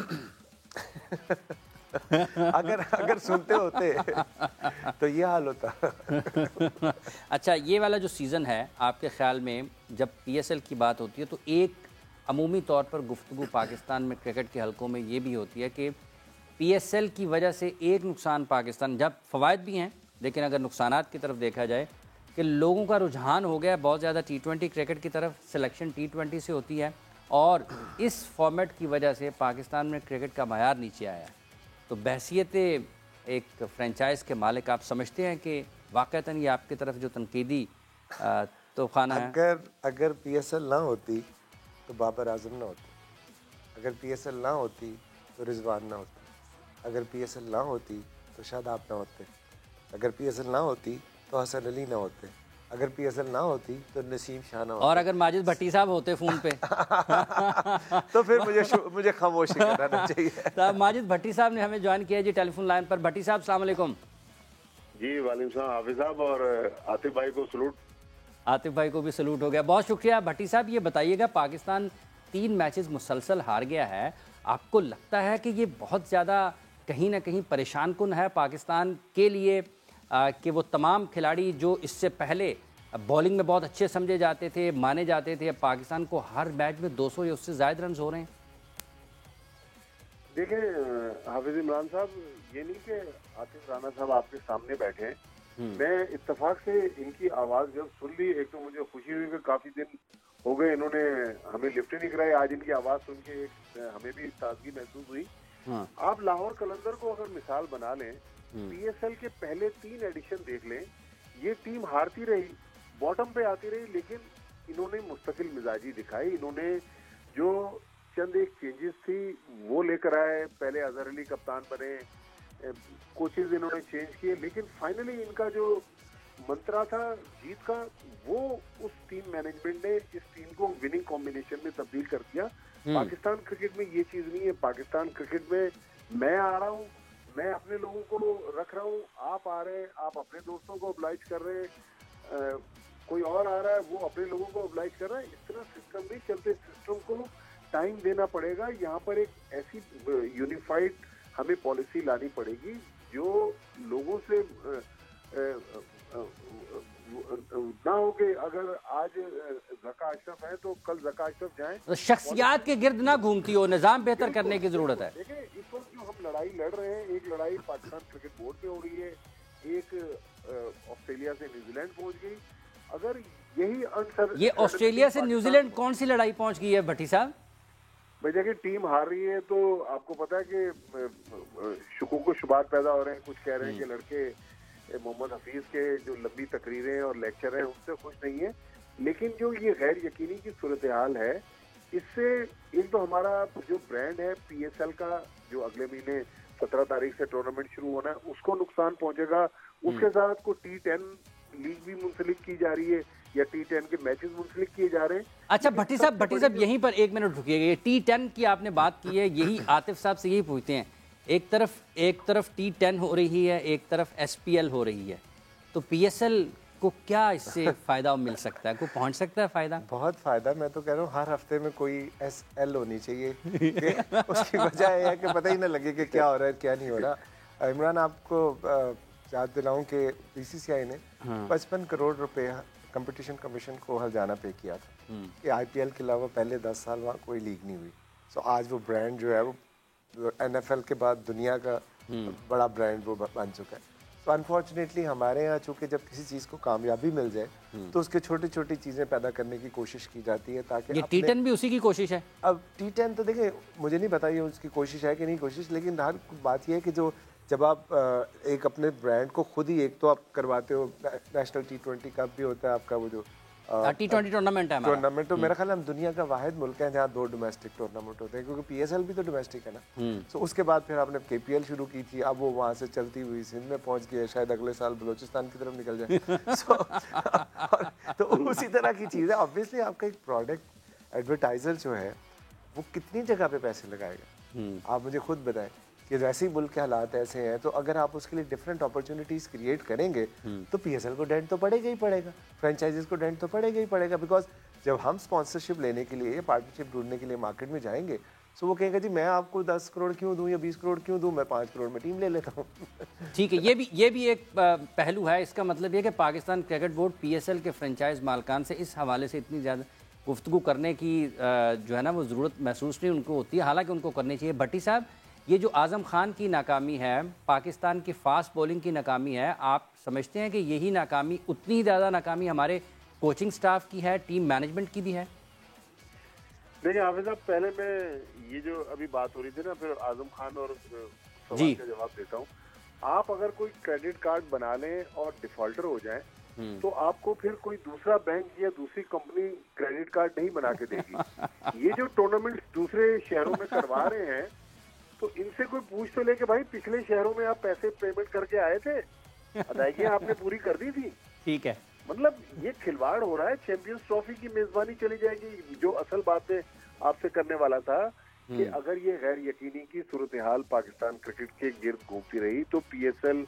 अगर सुनते होते तो ये हाल होता। अच्छा, ये वाला जो सीज़न है आपके ख्याल में जब पीएसएल की बात होती है तो एक अमूमी तौर पर गुफ्तगू पाकिस्तान में क्रिकेट के हलकों में ये भी होती है कि पीएसएल की वजह से एक नुकसान पाकिस्तान, जब फ़वाइद भी हैं लेकिन अगर नुकसानात की तरफ देखा जाए कि लोगों का रुझान हो गया बहुत ज़्यादा T20 क्रिकेट की तरफ, सिलेक्शन T20 से होती है और इस फॉर्मेट की वजह से पाकिस्तान में क्रिकेट का मयार नीचे आया है। तो बहसियत एक फ्रेंचाइज के मालिक आप समझते हैं कि वाक़तन ये आपकी तरफ जो तनकीदी तोखाना है? अगर पीएसएल ना होती तो बाबर आजम ना होती, अगर पीएसएल ना होती तो रिजवान ना होता, अगर पीएसएल ना होती तो शायद आप ना होते, अगर पीएसएल ना होती तो हसन अली ना होते, अगर पीएसएल ना होती तो नसीम शाह ना होते, और अगर माजिद भट्टी साहब होते फ़ोन पे तो फिर मुझे खामोशी करना चाहिए। तो माजिद भट्टी साहब ने हमें ज्वाइन किया जी टेलीफोन लाइन पर। भट्टी साहब अस्सलाम वालेकुम। जी वालेकुम सलाम हाफिज साहब, और आतिफ भाई को सलूट। आतिफ भाई को भी सलूट हो गया, बहुत शुक्रिया। भट्टी साहब ये बताइएगा, पाकिस्तान 3 मैचेस मुसलसल हार गया है, आपको लगता है कि ये बहुत ज़्यादा कहीं ना कहीं परेशान कुन है पाकिस्तान के लिए कि वो तमाम खिलाड़ी जो इससे पहले बॉलिंग में बहुत अच्छे समझे जाते थे, माने जाते थे, अब पाकिस्तान को हर मैच में 200 या उससे ज़्यादा रन हो रहे हैं? देखें हाफिज इमरान साहब, ये नहीं कि आतिफ राना साहब आपके सामने बैठे हैं, मैं इत्तेफाक से इनकी आवाज़ जब सुन ली, एक तो मुझे खुशी हुई कि काफ़ी दिन हो गए इन्होंने हमें लिफ्ट नहीं कराई, आज इनकी आवाज़ सुन के हमें भी ताजगी महसूस हुई। आप लाहौर कलंदर को अगर मिसाल बना लें, पीएसएल के पहले 3 एडिशन देख लें, ये टीम हारती रही, बॉटम पे आती रही, लेकिन इन्होंने मुस्तकिल मिजाजी दिखाई। इन्होंने जो चंद एक चेंजेस थी वो लेकर आए, पहले अजहर अली कप्तान बने, कोचेज इन्होंने चेंज किए, लेकिन फाइनली इनका जो मंत्रा था जीत का, वो उस टीम मैनेजमेंट ने इस टीम को विनिंग कॉम्बिनेशन में तब्दील कर दिया। पाकिस्तान क्रिकेट में ये चीज नहीं है। पाकिस्तान क्रिकेट में मैं आ रहा हूँ, मैं अपने लोगों को रख रहा हूँ, आप आ रहे हैं, आप अपने दोस्तों को ऑब्लाइज कर रहे हैं, कोई और आ रहा है वो अपने लोगों को ऑब्लाइज कर रहा है। इस तरह सिस्टम नहीं चलते, सिस्टम को टाइम देना पड़ेगा। यहाँ पर एक ऐसी यूनिफाइड हमें पॉलिसी लानी पड़ेगी जो लोगों से ना हो कि अगर आज ज़का अशरफ है तो कल ज़का अशरफ जाएं, तो शख्सियात के गिर्द ना घूमती हो, निज़ाम बेहतर करने की जरूरत है। देखिए इस वक्त जो हम लड़ाई लड़ रहे हैं, एक लड़ाई पाकिस्तान क्रिकेट बोर्ड पे हो रही है, एक ऑस्ट्रेलिया से न्यूजीलैंड पहुंच गई। अगर यही आंसर ये ऑस्ट्रेलिया से न्यूजीलैंड कौन सी लड़ाई पहुंच गई है भट्टी साहब? भाई देखिए टीम हार रही है तो आपको पता है कि शुकूक शुबात पैदा हो रहे हैं। कुछ कह रहे हैं कि लड़के मोहम्मद हफीज के जो लंबी तकरीरें और लेक्चर हैं उनसे खुश नहीं है, लेकिन जो ये गैर यकीनी की सूरत हाल है, इससे एक तो हमारा जो ब्रांड है पीएसएल का, जो अगले महीने 17 तारीख से टूर्नामेंट शुरू होना है, उसको नुकसान पहुंचेगा। उसके साथ को T10 लीग भी मुंसलिक की जा रही है या T10 के मैचेस मुंसलिक किए जा रहे हैं। अच्छा भट्टी साहब यहीं पर 1 मिनट रुकिएगा। ये T10 की आपने बात की है, यही आतिफ साहब से यही पूछते हैं। एक तरफ T10 हो रही है, एक तरफ SPL हो रही है, तो PSL को क्या इससे फायदा मिल सकता है? को पहुंच सकता है फायदा? बहुत फायदा। मैं तो कह रहा हूँ हर हफ्ते में कोई SL होनी चाहिए उसकी वजह है कि पता ही ना लगे कि क्या हो रहा है क्या नहीं हो रहा। इमरान, आपको याद दिलाऊं कि BCCI ने 55 करोड़ रुपए कंपटीशन कमीशन को हर्जाना पे किया था कि IPL के अलावा पहले 10 साल वहाँ कोई लीग नहीं हुई। सो आज वो ब्रांड जो है वो NFL के बाद दुनिया का बड़ा ब्रांड वो बन चुका है। तो अनफॉर्चुनेटली हमारे यहाँ चूँकि जब किसी चीज़ को कामयाबी मिल जाए तो उसके छोटी छोटी चीज़ें पैदा करने की कोशिश की जाती है ताकि ये T10 भी उसी की कोशिश है। अब T10 तो देखिए मुझे नहीं पता ये उसकी कोशिश है कि नहीं कोशिश, लेकिन हर बात यह है कि जो जब आप एक अपने ब्रांड को खुद ही एक तो आप करवाते हो, नेशनल T20 कप भी होता है आपका, वो जो T20 टूर्नामेंट है हमारा। टूर्नामेंट तो मेरा ख्याल हम दुनिया का वाहिद मुल्क है जहाँ 2 डोमेस्टिक टूर्नामेंट होते हैं, क्योंकि PSL भी तो डोमेस्टिक है ना। तो उसके बाद फिर आपने KPL शुरू की थी, अब वो वहाँ से चलती हुई सिंध में पहुँच गई है, शायद अगले साल बलूचिस्तान की तरफ निकल जाए। तो उसी तरह की चीज़ है। ऑब्वियसली आपका एक प्रोडक्ट एडवर्टाइजर जो है वो कितनी जगह पे पैसे लगाएगा, आप मुझे खुद बताएं कि वैसे ही मुल्क के हालात ऐसे हैं, तो अगर आप उसके लिए डिफरेंट अपॉर्चुनिटीज़ क्रिएट करेंगे तो PSL को डेंट तो पड़ेगा ही पड़ेगा, फ्रेंचाइजीज को डेंट तो पड़ेगा ही पड़ेगा। बिकॉज जब हम स्पॉन्सरशिप लेने के लिए, पार्टनरशिप ढूंढने के लिए मार्केट में जाएंगे तो वो कहेगा जी मैं आपको 10 करोड़ क्यों दूं या 20 करोड़ क्यों दूं, मैं 5 करोड़ में टीम ले लेता हूँ। ठीक है, ये भी एक पहलू है। इसका मतलब ये कि पाकिस्तान क्रिकेट बोर्ड PSL के फ्रेंचाइज मालकान से इस हवाले से इतनी ज़्यादा गुफ्तगू करने की जो है ना वो ज़रूरत महसूस नहीं उनको होती है, हालांकि उनको करनी चाहिए। भट्टी साहब, ये जो आज़म खान की नाकामी है, पाकिस्तान की फास्ट बॉलिंग की नाकामी है, आप समझते हैं कि यही नाकामी, उतनी ही ज़्यादा नाकामी हमारे कोचिंग स्टाफ की है, टीम मैनेजमेंट की भी है? देखिए हाफिज साहब, पहले मैं ये जो अभी बात हो रही थी ना, फिर आजम खान और सवाल का जवाब देता हूँ। आप अगर कोई क्रेडिट कार्ड बना लें और डिफॉल्टर हो जाए तो आपको फिर कोई दूसरा बैंक या दूसरी कंपनी क्रेडिट कार्ड नहीं बना के देगी। ये जो टूर्नामेंट दूसरे शहरों में करवा रहे हैं तो इनसे कोई पूछ तो ले कि भाई पिछले शहरों में आप पैसे पेमेंट करके आए थे, अदायगी आपने पूरी कर दी थी। ठीक है, मतलब ये खिलवाड़ हो रहा है। चैंपियंस ट्रॉफी की मेजबानी चली जाएगी। जो असल बातें आपसे करने वाला था कि अगर ये गैर यकीनी की सूरत हाल पाकिस्तान क्रिकेट के गिर्द घूमती रही तो PSL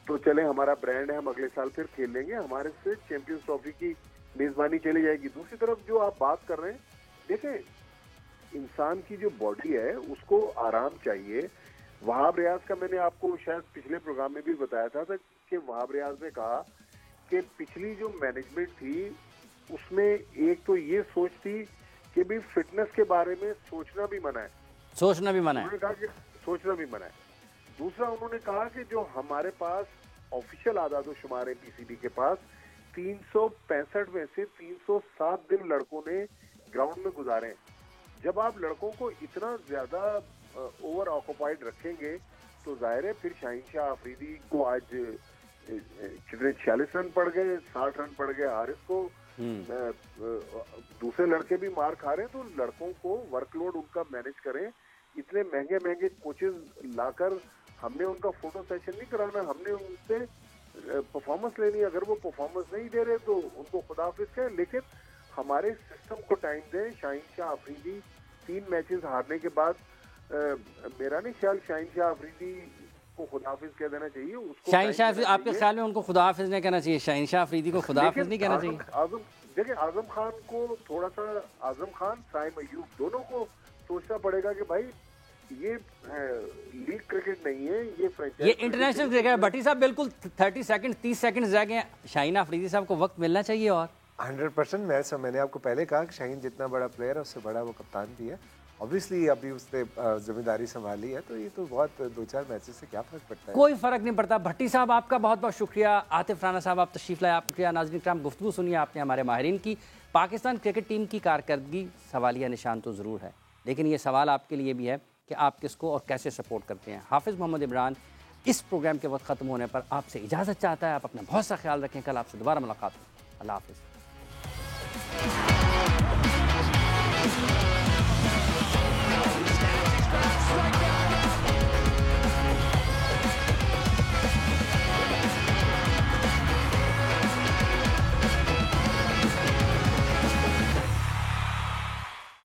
तो चले, हमारा ब्रांड है, हम अगले साल फिर खेल लेंगे, हमारे से चैंपियंस ट्रॉफी की मेजबानी चली जाएगी। दूसरी तरफ जो आप बात कर रहे हैं, देखें इंसान की जो बॉडी है उसको आराम चाहिए। वहाब रियाज का मैंने आपको शायद पिछले प्रोग्राम में भी बताया था कि वहाब रियाज ने कहा कि पिछली जो मैनेजमेंट थी उसमें एक तो ये सोच थी कि भी फिटनेस के बारे में सोचना भी मना है, सोचना भी मना है। उन्होंने कहा कि सोचना भी मना है। दूसरा उन्होंने कहा कि जो हमारे पास ऑफिशियल आदादो शुमार है PCB के पास, 365 में से 307 दिन लड़कों ने ग्राउंड में गुजारे हैं। जब आप लड़कों को इतना ज्यादा ओवर ऑक्युपाइड रखेंगे तो जाहिर है फिर शाहीन शाह अफरीदी को आज कितने 46 रन पड़ गए, 60 रन पड़ गए, हारिस को दूसरे लड़के भी मार खा रहे हैं। तो लड़कों को वर्कलोड उनका मैनेज करें। इतने महंगे महंगे कोचेस लाकर हमने उनका फोटो सेशन नहीं कराना, हमने उनसे परफॉर्मेंस लेनी। अगर वो परफॉर्मेंस नहीं दे रहे तो उनको खुदाफिज कहें, लेकिन हमारे सिस्टम को टाइम दें। शाहीन शाह अफरीदी 3 मैचेस हारने के बाद मेरा नहीं ख्याल शाहीन शाह अफरीदी को खुदाफिज कह देना चाहिए। उसको शाहीन शाह, आपके ख्याल में उनको खुदाफिज नहीं कहना चाहिए? शाहीन शाह अफरीदी को खुदाफिज नहीं कहना चाहिए? देखिए आजम खान को थोड़ा सा, आजम खान, साइम अयूब दोनों को सोचना पड़ेगा कि भाई ये लीग क्रिकेट नहीं है, ये फ्रेंचाइज, ये इंटरनेशनल क्रिकेट है। भट्टी साहब, बिल्कुल 30 सेकंड 30 सेकंड रह गए। शाहीन अफरीदी साहब को वक्त मिलना चाहिए। और 100% मैंने आपको पहले कहा कि शाहीन जितना बड़ा प्लेयर है उससे बड़ा वो कप्तान भी है। ऑब्वियसली अभी उसने जिम्मेदारी संभाली है तो ये तो बहुत 2-4 मैचेस से क्या फ़र्क पड़ता है, कोई फ़र्क नहीं पड़ता। भट्टी साहब आपका बहुत बहुत शुक्रिया। आतिफ राना साहब आप तशरीफ़ लाए, आप नाज़रीन किराम गुफ्तगू सुनिए आपने हमारे माहिरीन की। पाकिस्तान क्रिकेट टीम की कारकर्दगी सवालिया निशान तो ज़रूर है, लेकिन ये सवाल आपके लिए भी है कि आप किसको और कैसे सपोर्ट करते हैं। हाफिज़ मोहम्मद इमरान इस प्रोग्राम के वक्त ख़त्म होने पर आपसे इजाज़त चाहता है। आप अपना बहुत सा ख्याल रखें। कल आपसे दोबारा मुलाकात हो। अल्लाह हाफ़िज़।